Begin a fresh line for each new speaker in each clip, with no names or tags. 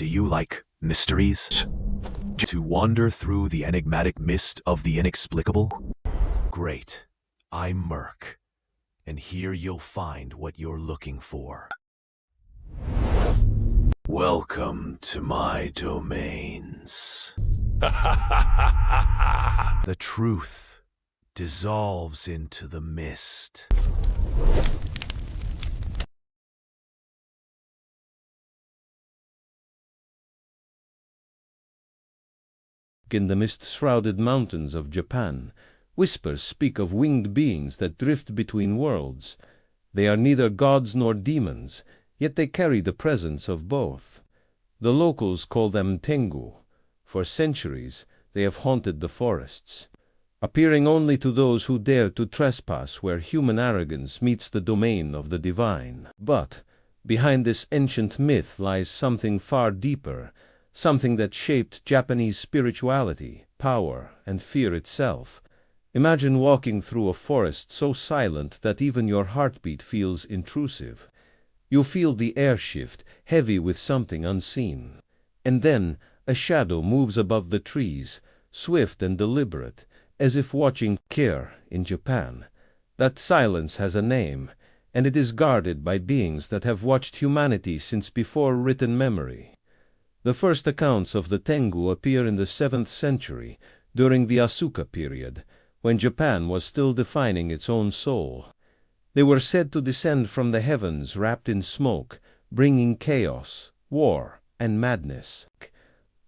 Do you like mysteries? To wander through the enigmatic mist of the inexplicable? Great. I'm Murk, and here you'll find what you're looking for. Welcome to my domains. The truth dissolves into the mist.
In the mist-shrouded mountains of Japan, whispers speak of winged beings that drift between worlds. They are neither gods nor demons, yet they carry the presence of both. The locals call them Tengu. For centuries they have haunted the forests, appearing only to those who dare to trespass where human arrogance meets the domain of the divine. But behind this ancient myth lies something far deeper, something that shaped Japanese spirituality, power, and fear itself. Imagine walking through a forest so silent that even your heartbeat feels intrusive. You feel the air shift, heavy with something unseen. And then a shadow moves above the trees, swift and deliberate, as if watching care in Japan. That silence has a name, and it is guarded by beings that have watched humanity since before written memory. The first accounts of the Tengu appear in the 7th century, during the Asuka period, when Japan was still defining its own soul. They were said to descend from the heavens wrapped in smoke, bringing chaos, war, and madness.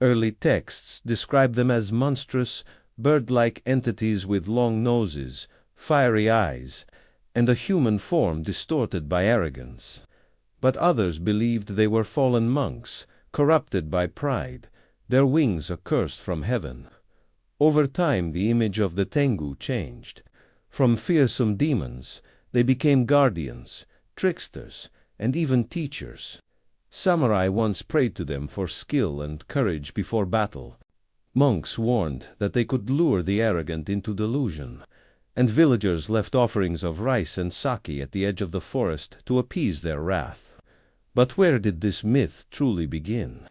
Early texts describe them as monstrous, bird-like entities with long noses, fiery eyes, and a human form distorted by arrogance. But others believed they were fallen monks, corrupted by pride, their wings accursed from heaven. Over time the image of the Tengu changed. From fearsome demons, they became guardians, tricksters, and even teachers. Samurai once prayed to them for skill and courage before battle. Monks warned that they could lure the arrogant into delusion, and villagers left offerings of rice and sake at the edge of the forest to appease their wrath. But where did this myth truly begin?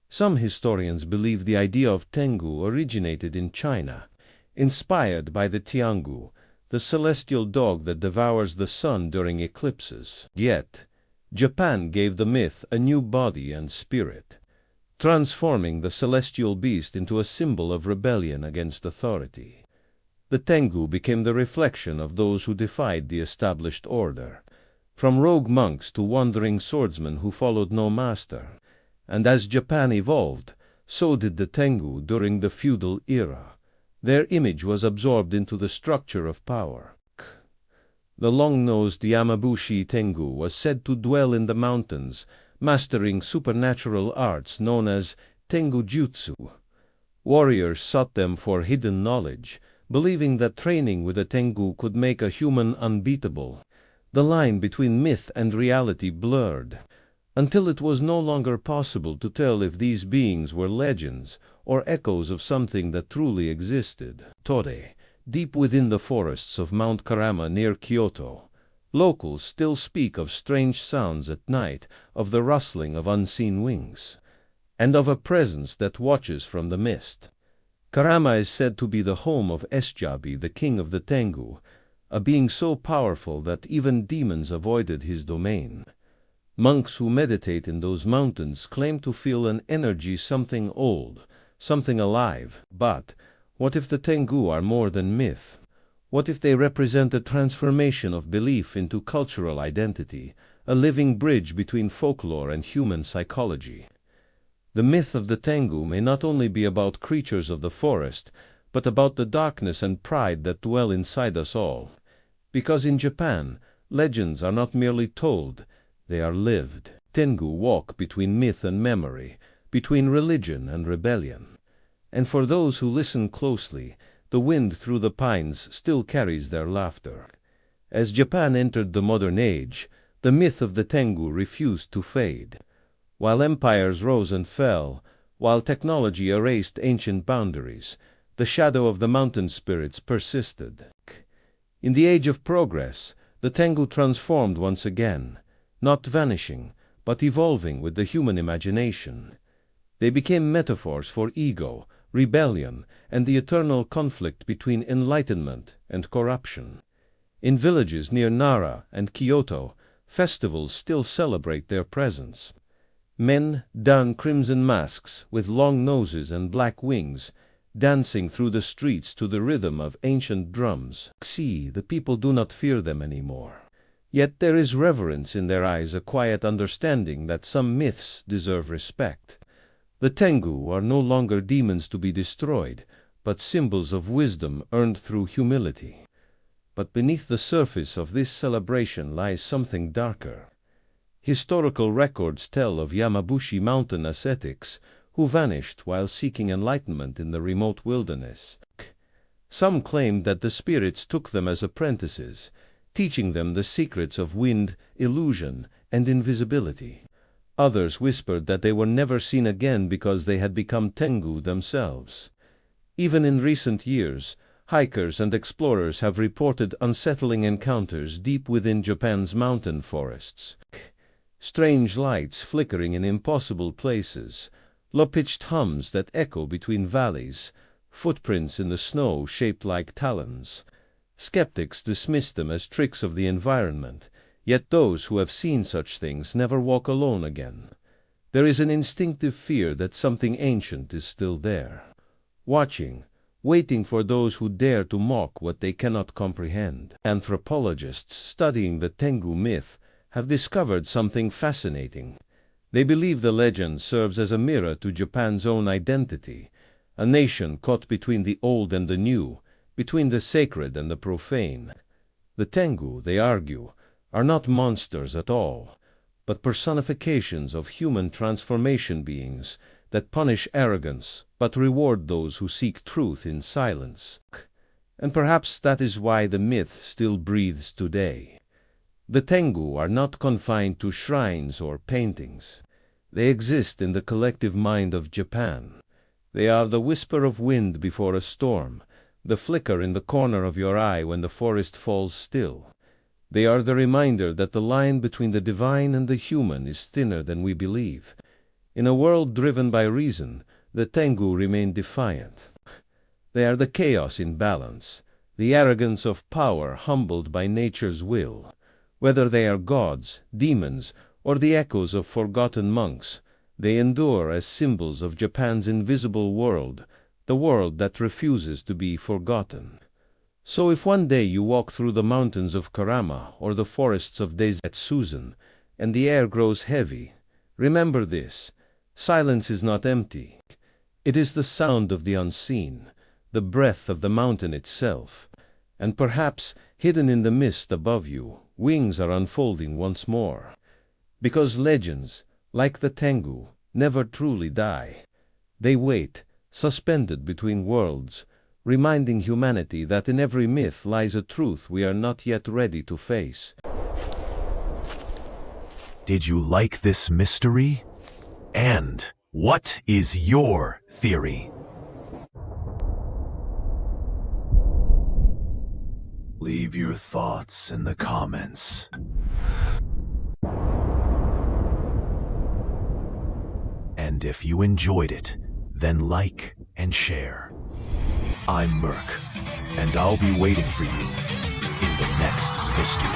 Some historians believe the idea of Tengu originated in China, inspired by the Tiangu, the celestial dog that devours the sun during eclipses. Yet, Japan gave the myth a new body and spirit, transforming the celestial beast into a symbol of rebellion against authority. The Tengu became the reflection of those who defied the established order, from rogue monks to wandering swordsmen who followed no master. And as Japan evolved, so did the Tengu during the feudal era. Their image was absorbed into the structure of power. The long-nosed Yamabushi Tengu was said to dwell in the mountains, mastering supernatural arts known as Tengu Jutsu. Warriors sought them for hidden knowledge, believing that training with a Tengu could make a human unbeatable. The line between myth and reality blurred, until it was no longer possible to tell if these beings were legends or echoes of something that truly existed. Tore, deep within the forests of Mount Karama near Kyoto, locals still speak of strange sounds at night, of the rustling of unseen wings, and of a presence that watches from the mist. Karama is said to be the home of Esjabi, the king of the Tengu, a being so powerful that even demons avoided his domain. Monks who meditate in those mountains claim to feel an energy, something old, something alive. But what if the Tengu are more than myth? What if they represent a transformation of belief into cultural identity, a living bridge between folklore and human psychology? The myth of the Tengu may not only be about creatures of the forest, but about the darkness and pride that dwell inside us all. Because in Japan, legends are not merely told, they are lived. Tengu walk between myth and memory, between religion and rebellion. And for those who listen closely, the wind through the pines still carries their laughter. As Japan entered the modern age, the myth of the Tengu refused to fade. While empires rose and fell, while technology erased ancient boundaries, the shadow of the mountain spirits persisted. In the age of progress, the Tengu transformed once again, not vanishing, but evolving with the human imagination. They became metaphors for ego, rebellion, and the eternal conflict between enlightenment and corruption. In villages near Nara and Kyoto, festivals still celebrate their presence. Men don crimson masks with long noses and black wings, dancing through the streets to the rhythm of ancient drums. See, the people do not fear them anymore. Yet there is reverence in their eyes, a quiet understanding that some myths deserve respect. The Tengu are no longer demons to be destroyed, but symbols of wisdom earned through humility. But beneath the surface of this celebration lies something darker. Historical records tell of Yamabushi mountain ascetics who vanished while seeking enlightenment in the remote wilderness. Some claimed that the spirits took them as apprentices, teaching them the secrets of wind, illusion, and invisibility. Others whispered that they were never seen again because they had become Tengu themselves. Even in recent years, hikers and explorers have reported unsettling encounters deep within Japan's mountain forests. Strange lights flickering in impossible places, low-pitched hums that echo between valleys, footprints in the snow shaped like talons. Skeptics dismiss them as tricks of the environment, yet those who have seen such things never walk alone again. There is an instinctive fear that something ancient is still there, watching, waiting for those who dare to mock what they cannot comprehend. Anthropologists studying the Tengu myth have discovered something fascinating. They believe the legend serves as a mirror to Japan's own identity, a nation caught between the old and the new, between the sacred and the profane. The Tengu, they argue, are not monsters at all, but personifications of human transformation beings that punish arrogance but reward those who seek truth in silence. And perhaps that is why the myth still breathes today. The Tengu are not confined to shrines or paintings. They exist in the collective mind of Japan. They are the whisper of wind before a storm, the flicker in the corner of your eye when the forest falls still. They are the reminder that the line between the divine and the human is thinner than we believe. In a world driven by reason, the Tengu remain defiant. They are the chaos in balance, the arrogance of power humbled by nature's will. Whether they are gods, demons, or the echoes of forgotten monks, they endure as symbols of Japan's invisible world, the world that refuses to be forgotten. So if one day you walk through the mountains of Karama or the forests of Days at Susan, and the air grows heavy, remember this: silence is not empty. It is the sound of the unseen, the breath of the mountain itself, and perhaps, hidden in the mist above you, wings are unfolding once more. Because legends, like the Tengu, never truly die. They wait, suspended between worlds, reminding humanity that in every myth lies a truth we are not yet ready to face.
Did you like this mystery? And what is your theory? Leave your thoughts in the comments. And if you enjoyed it, then like and share. I'm Murk, and I'll be waiting for you in the next mystery.